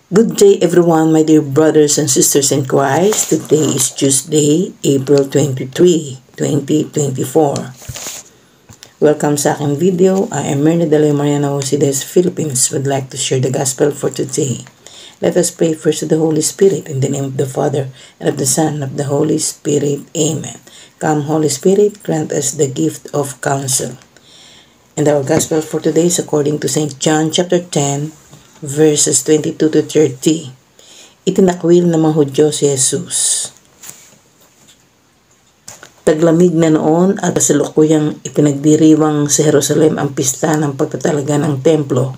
Good day everyone, my dear brothers and sisters in Christ. Today is Tuesday, April 23, 2024. Welcome sa aking video. I am Myrna de la Mariana Ocides, Philippines. Would like to share the gospel for today. Let us pray first to the Holy Spirit in the name of the Father, and of the Son, and of the Holy Spirit. Amen. Come, Holy Spirit, grant us the gift of counsel. And our gospel for today is according to St. John chapter 10, verses 22 to 30. Itinakwil ng mga Hudyo si Jesus. Taglamig na noon at kasalukuyang ipinagdiriwang sa Jerusalem ang pista ng pagtatalaga ng templo.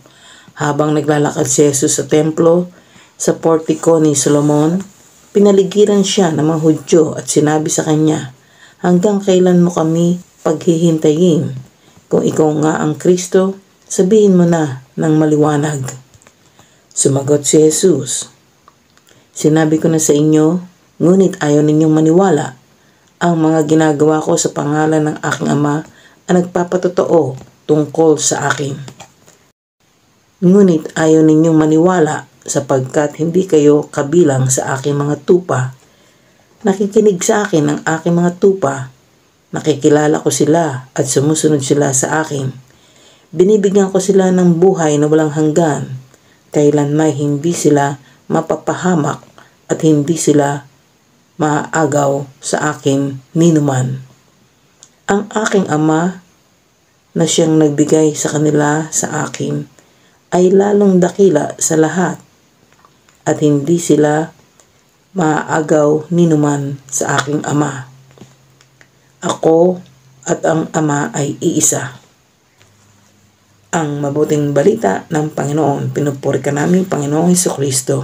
Habang naglalakad si Jesus sa templo, sa portiko ni Solomon, pinaligiran siya ng mga Hudyo at sinabi sa kanya, "Hanggang kailan mo kami paghihintayin? Kung ikaw nga ang Kristo, sabihin mo na ng maliwanag." Sumagot si Jesus, "Sinabi ko na sa inyo, ngunit ayaw ninyong maniwala. Ang mga ginagawa ko sa pangalan ng aking Ama ang nagpapatotoo tungkol sa akin. Ngunit ayaw ninyong maniwala sapagkat hindi kayo kabilang sa aking mga tupa. Nakikinig sa akin ang aking mga tupa. Nakikilala ko sila at sumusunod sila sa akin. Binibigyan ko sila ng buhay na walang hanggan. Kailanman hindi sila mapapahamak at hindi sila maaagaw sa akin ninuman. Ang aking Ama na siyang nagbigay sa kanila sa akin ay lalong dakila sa lahat at hindi sila maaagaw ninuman sa aking Ama. Ako at ang Ama ay iisa." Ang mabuting balita ng Panginoon. Pinupuri ka namin, Panginoong Jesucristo.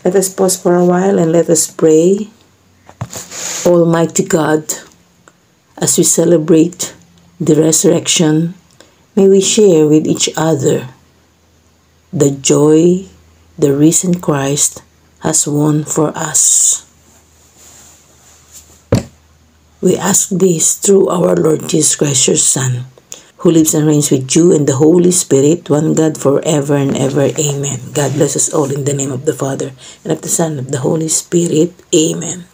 Let us pause for a while and let us pray. Almighty God, as we celebrate the resurrection, may we share with each other the joy the risen Christ has won for us. We ask this through our Lord Jesus Christ, your Son, who lives and reigns with you and the Holy Spirit, one God, forever and ever. Amen. God bless us all in the name of the Father, and of the Son, and of the Holy Spirit. Amen.